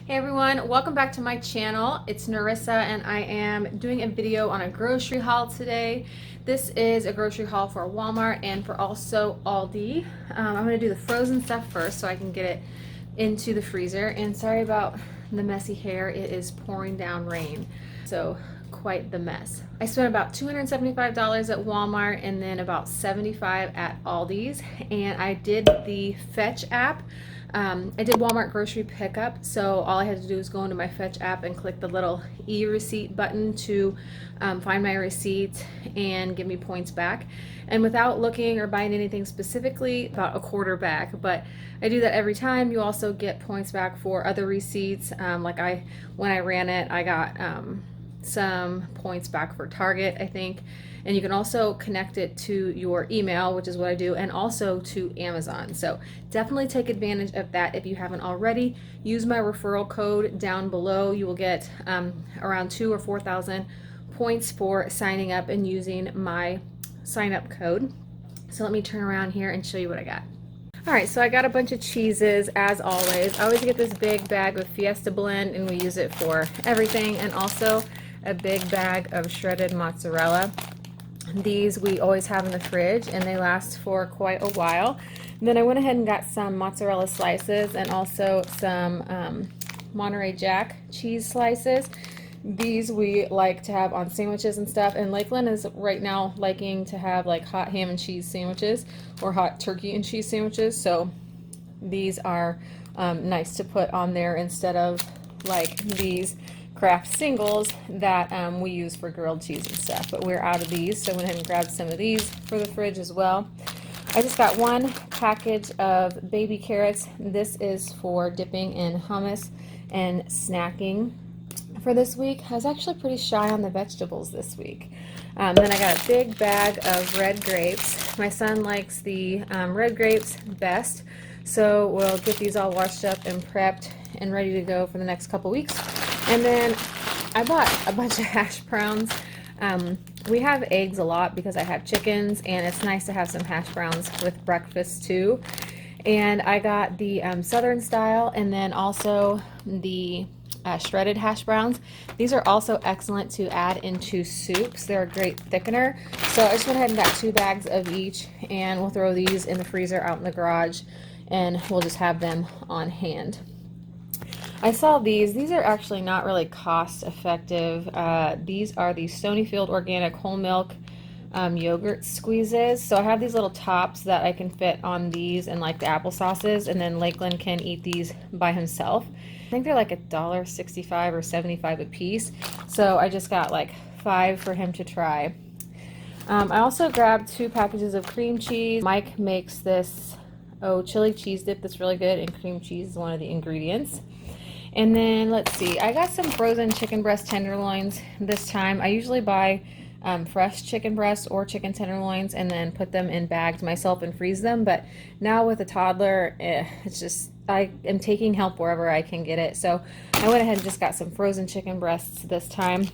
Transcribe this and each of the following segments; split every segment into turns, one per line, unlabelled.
Hey everyone, welcome back to my channel. It's Narissa and I am doing a video on a grocery haul today. This is a grocery haul for Walmart and for also Aldi. I'm going to do the frozen stuff first so I can get it into the freezer. And sorry about the messy hair, it is pouring down rain. So quite the mess. I spent about $275 at Walmart and then about $75 at Aldi's, and I did the Fetch app. I did Walmart grocery pickup, so all I had to do was go into my Fetch app and click the little e-receipt button to find my receipt and give me points back. And without looking or buying anything specifically, about a quarter back. But I do that every time. You also get points back for other receipts. When I ran it, I got some points back for Target, I think. And you can also connect it to your email, which is what I do, and also to Amazon. So definitely take advantage of that if you haven't already. Use my referral code down below. You will get around 2,000 or 4,000 points for signing up and using my sign up code. So let me turn around here and show you what I got. All right, so I got a bunch of cheeses as always. I always get this big bag of Fiesta Blend and we use it for everything, and also a big bag of shredded mozzarella. These we always have in the fridge and they last for quite a while. And then I went ahead and got some mozzarella slices and also some Monterey Jack cheese slices. These we like to have on sandwiches and stuff, and Lakeland is right now liking to have like hot ham and cheese sandwiches or hot turkey and cheese sandwiches, so these are nice to put on there instead of like these Kraft singles that we use for grilled cheese and stuff. But we're out of these, so I went ahead and grabbed some of these for the fridge as well. I just got one package of baby carrots. This is for dipping in hummus and snacking for this week. I was actually pretty shy on the vegetables this week. Then I got a big bag of red grapes. My son likes the red grapes best, so we'll get these all washed up and prepped and ready to go for the next couple weeks. And then I bought a bunch of hash browns. We have eggs a lot because I have chickens, and it's nice to have some hash browns with breakfast too. And I got the Southern style and then also the shredded hash browns. These are also excellent to add into soups. They're a great thickener. So I just went ahead and got 2 bags of each, and we'll throw these in the freezer out in the garage and we'll just have them on hand. I saw these are actually not really cost effective. These are the Stonyfield Organic Whole Milk yogurt squeezes. So I have these little tops that I can fit on these and like the applesauces, and then Lakeland can eat these by himself. I think they're like $1.65 or $1.75 a piece. So I just got like 5 for him to try. I also grabbed 2 packages of cream cheese. Mike makes this chili cheese dip that's really good, and cream cheese is one of the ingredients. And then let's see, I got some frozen chicken breast tenderloins this time. I usually buy fresh chicken breast or chicken tenderloins and then put them in bags myself and freeze them. But now with a toddler, it's just, I am taking help wherever I can get it. So I went ahead and just got some frozen chicken breasts this time.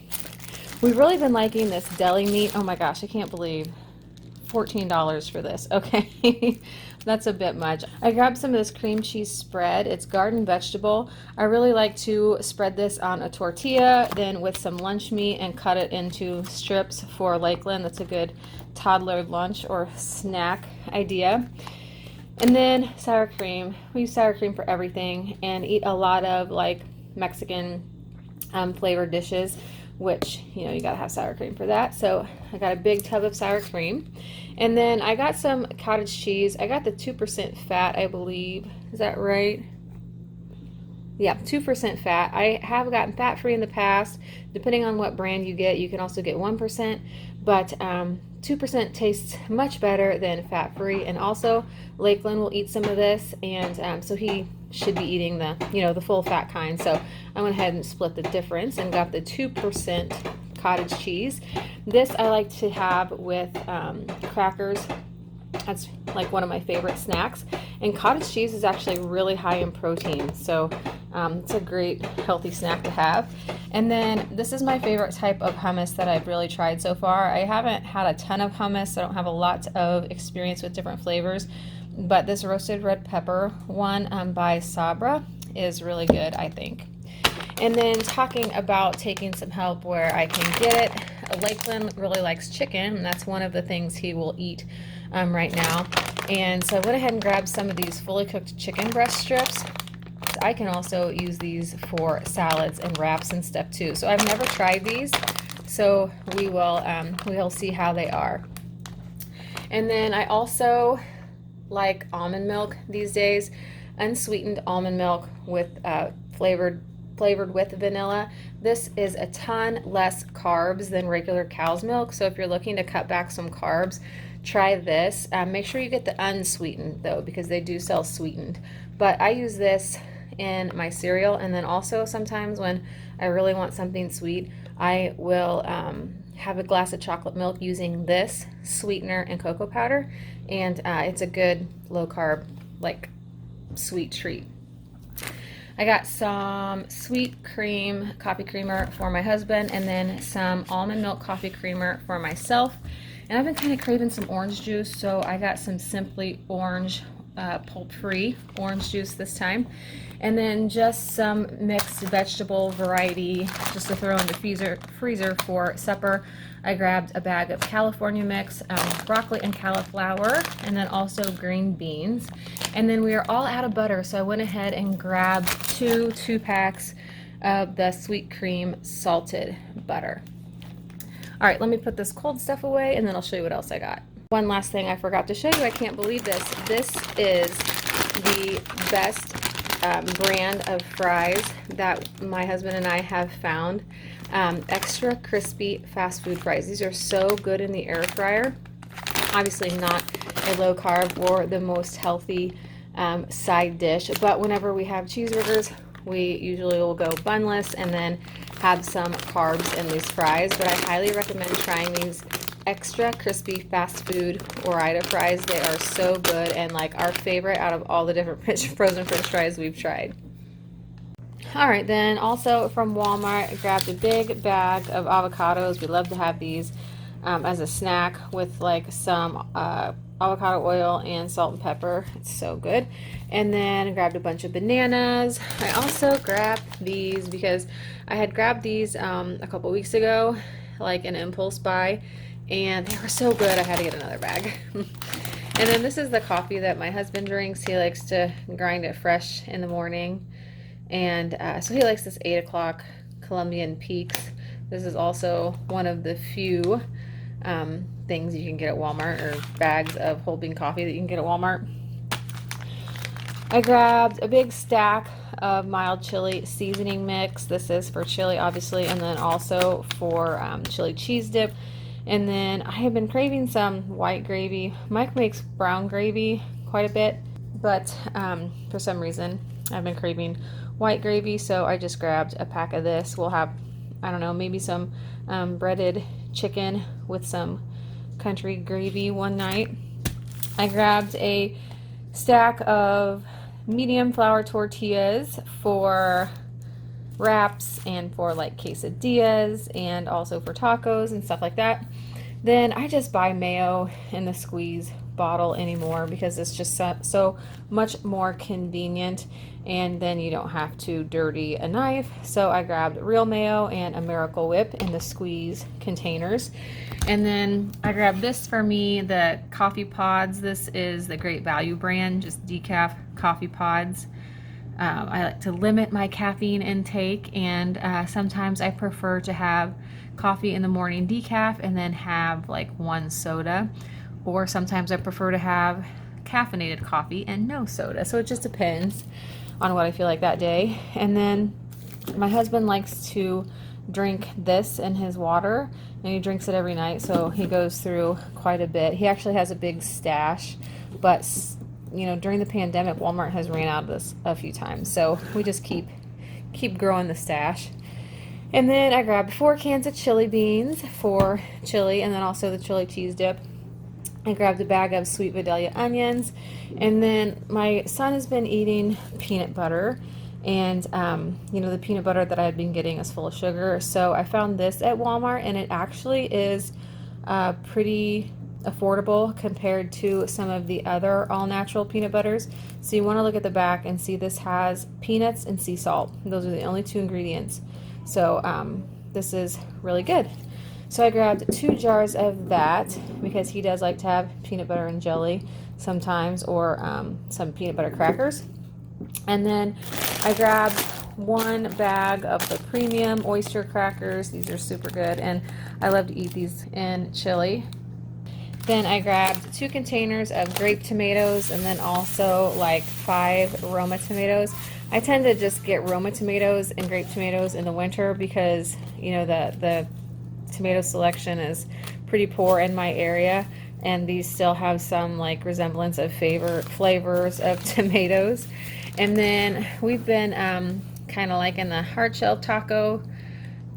We've really been liking this deli meat. Oh my gosh, I can't believe $14 for this. Okay. That's a bit much. I grabbed some of this cream cheese spread. It's garden vegetable. I really like to spread this on a tortilla, then with some lunch meat, and cut it into strips for Lakeland. That's a good toddler lunch or snack idea. And then sour cream. We use sour cream for everything and eat a lot of like Mexican flavored dishes, which, you know, you gotta have sour cream for that. So I got a big tub of sour cream. And then I got some cottage cheese. I got the 2% fat, I believe. Is that right? Yeah, 2% fat. I have gotten fat-free in the past. Depending on what brand you get, you can also get 1%. But 2% tastes much better than fat-free. And also, Lakeland will eat some of this, and so he should be eating the, the full fat kind. So I went ahead and split the difference and got the 2% cottage cheese. This I like to have with crackers. That's like one of my favorite snacks. And cottage cheese is actually really high in protein, so it's a great healthy snack to have. And then this is my favorite type of hummus that I've really tried so far. I haven't had a ton of hummus. I don't have a lot of experience with different flavors, but this roasted red pepper one by Sabra is really good, I think. And then talking about taking some help where I can get it, Lakeland really likes chicken, and that's one of the things he will eat right now. And so I went ahead and grabbed some of these fully cooked chicken breast strips. I can also use these for salads and wraps and stuff too. So I've never tried these, so we'll see how they are. And then I also like almond milk these days, unsweetened almond milk with flavored with vanilla. This is a ton less carbs than regular cow's milk, so if you're looking to cut back some carbs, try this. Make sure you get the unsweetened though, because they do sell sweetened. But I use this in my cereal, and then also sometimes when I really want something sweet, I will have a glass of chocolate milk using this sweetener and cocoa powder, and it's a good low carb, like, sweet treat. I got some sweet cream coffee creamer for my husband, and then some almond milk coffee creamer for myself. And I've been kind of craving some orange juice, so I got some Simply Orange pulp-free orange juice this time. And then just some mixed vegetable variety just to throw in the freezer for supper. I grabbed a bag of California mix, broccoli and cauliflower, and then also green beans. And then we are all out of butter, so I went ahead and grabbed two packs of the sweet cream salted butter. All right, let me put this cold stuff away, and then I'll show you what else I got. One last thing I forgot to show you. I can't believe this. This is the best brand of fries that my husband and I have found. Extra crispy fast food fries. These are so good in the air fryer. Obviously not a low carb or the most healthy side dish, but whenever we have cheeseburgers, we usually will go bunless and then have some carbs in these fries. But I highly recommend trying these extra crispy fast food Ore-Ida fries. They are so good, and like our favorite out of all the different frozen french fries we've tried. All right, then also from Walmart, I grabbed a big bag of avocados. We love to have these as a snack with like some avocado oil and salt and pepper. It's so good. And then I grabbed a bunch of bananas. I also grabbed these because I had grabbed these a couple weeks ago, like an impulse buy, and they were so good I had to get another bag. And then this is the coffee that my husband drinks. He likes to grind it fresh in the morning, and so he likes this 8 o'clock Colombian Peaks. This is also one of the few things you can get at Walmart, or bags of whole bean coffee that you can get at Walmart. I grabbed a big stack of mild chili seasoning mix. This is for chili, obviously, and then also for chili cheese dip. And then I have been craving some white gravy. Mike makes brown gravy quite a bit, but for some reason I've been craving white gravy, so I just grabbed a pack of this. We'll have, I don't know, maybe some breaded chicken with some country gravy one night. I grabbed a stack of medium flour tortillas for wraps and for like quesadillas and also for tacos and stuff like that. Then I just buy mayo in the squeeze bottle anymore because it's just so much more convenient, and then you don't have to dirty a knife. So I grabbed real mayo and a Miracle Whip in the squeeze containers. And then I grabbed this for me, the coffee pods. This is the Great Value brand, just decaf coffee pods. I like to limit my caffeine intake, and sometimes I prefer to have coffee in the morning decaf and then have like one soda, or sometimes I prefer to have caffeinated coffee and no soda. So it just depends on what I feel like that day. And then my husband likes to drink this in his water, and he drinks it every night, so he goes through quite a bit. He actually has a big stash, but you know, during the pandemic, Walmart has ran out of this a few times, so we just keep growing the stash. And then I grabbed 4 cans of chili beans for chili, and then also the chili cheese dip. I grabbed a bag of sweet Vidalia onions, and then my son has been eating peanut butter, and you know, the peanut butter that I had been getting is full of sugar, so I found this at Walmart, and it actually is pretty affordable compared to some of the other all-natural peanut butters. So you want to look at the back and see this has peanuts and sea salt. Those are the only two ingredients. So this is really good. So I grabbed 2 jars of that because he does like to have peanut butter and jelly sometimes, or some peanut butter crackers. And then I grabbed 1 bag of the premium oyster crackers. These are super good, and I love to eat these in chili. Then I grabbed 2 containers of grape tomatoes, and then also like 5 Roma tomatoes. I tend to just get Roma tomatoes and grape tomatoes in the winter because, you know, the tomato selection is pretty poor in my area, and these still have some like resemblance of flavors of tomatoes. And then we've been kind of like in the hard shell taco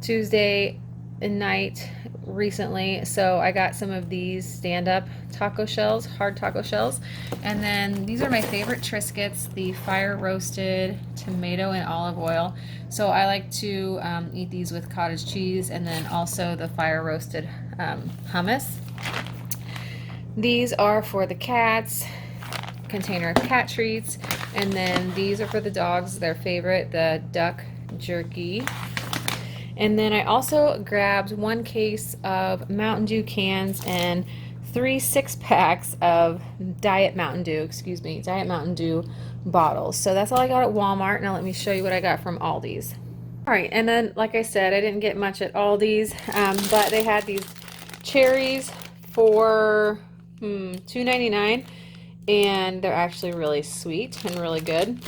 Tuesday night recently, so I got some of these stand-up taco shells, hard taco shells. And then these are my favorite Triscuits, the fire roasted tomato and olive oil. So I like to eat these with cottage cheese, and then also the fire roasted hummus. These are for the cats, container of cat treats. And then these are for the dogs, their favorite, the duck jerky. And then I also grabbed 1 case of Mountain Dew cans and 3 6-packs of Diet Mountain Dew bottles. So that's all I got at Walmart. Now let me show you what I got from Aldi's. All right, and then like I said, I didn't get much at Aldi's, but they had these cherries for $2.99, and they're actually really sweet and really good.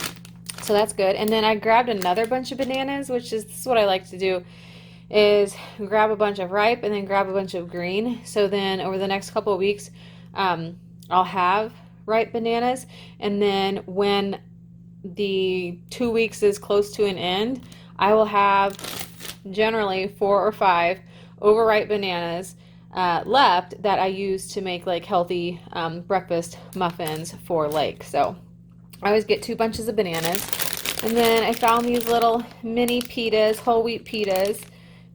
So that's good. And then I grabbed another bunch of bananas, which is, this is what I like to do, is grab a bunch of ripe and then grab a bunch of green. So then over the next couple of weeks, I'll have ripe bananas. And then when the 2 weeks is close to an end, I will have generally 4 or 5 overripe bananas left that I use to make like healthy breakfast muffins for Lake. So I always get 2 bunches of bananas. And then I found these little mini pitas, whole wheat pitas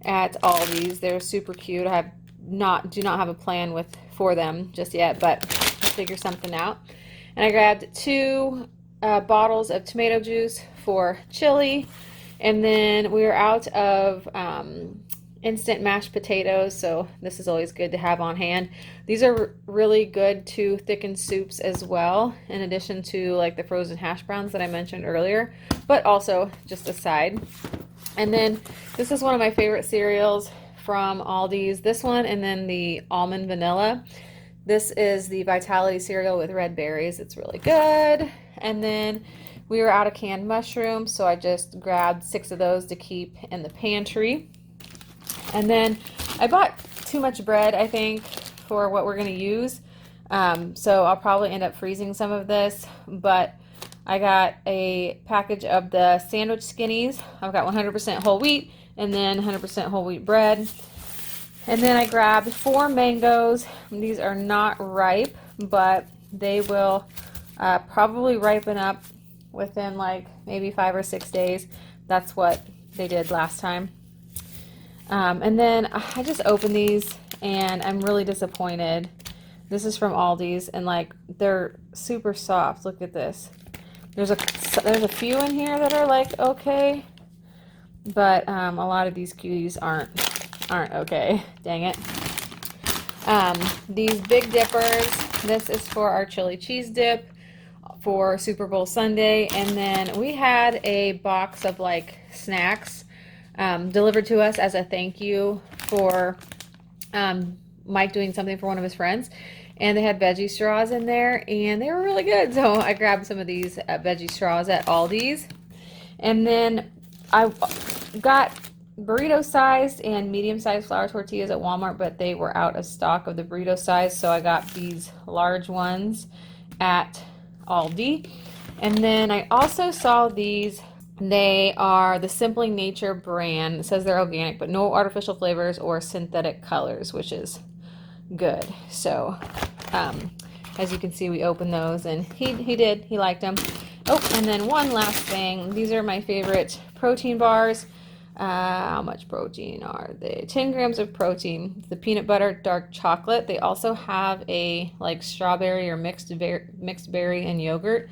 at Aldi's. They're super cute. I do not have a plan for them just yet, but I'll figure something out. And I grabbed 2 bottles of tomato juice for chili. And then we were out of instant mashed potatoes, so this is always good to have on hand. These are really good to thicken soups as well, in addition to like the frozen hash browns that I mentioned earlier, but also just a side. And then this is one of my favorite cereals from Aldi's, this one, and then the almond vanilla. This is the Vitality cereal with red berries. It's really good. And then we were out of canned mushrooms, so I just grabbed 6 of those to keep in the pantry. And then I bought too much bread, I think, for what we're going to use. So I'll probably end up freezing some of this. But I got a package of the sandwich skinnies. I've got 100% whole wheat and then 100% whole wheat bread. And then I grabbed 4 mangoes. These are not ripe, but they will probably ripen up within like maybe 5 or 6 days. That's what they did last time. And then I just opened these and I'm really disappointed. This is from Aldi's, and like they're super soft. Look at this. There's a few in here that are like okay, but a lot of these cuties aren't okay. Dang it. These Big Dippers. This is for our chili cheese dip for Super Bowl Sunday, and then we had a box of like snacks delivered to us as a thank you for Mike doing something for one of his friends, and they had veggie straws in there and they were really good, so I grabbed some of these veggie straws at Aldi's. And then I got burrito sized and medium sized flour tortillas at Walmart, but they were out of stock of the burrito size, so I got these large ones at Aldi. And then I also saw these. They are the Simply Nature brand. It says they're organic, but no artificial flavors or synthetic colors, which is good. So, as you can see, we opened those, and he liked them. Oh, and then one last thing. These are my favorite protein bars. How much protein are they? 10 grams of protein. The peanut butter dark chocolate. They also have a like strawberry or mixed berry and yogurt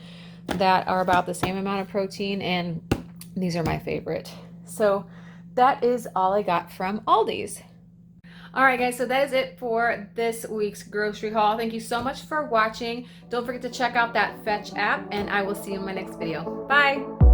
that are about the same amount of protein, and these are my favorite. So that is all I got from Aldi's. All right, guys, so that is it for this week's grocery haul. Thank you so much for watching. Don't forget to check out that Fetch app, and I will see you in my next video. Bye.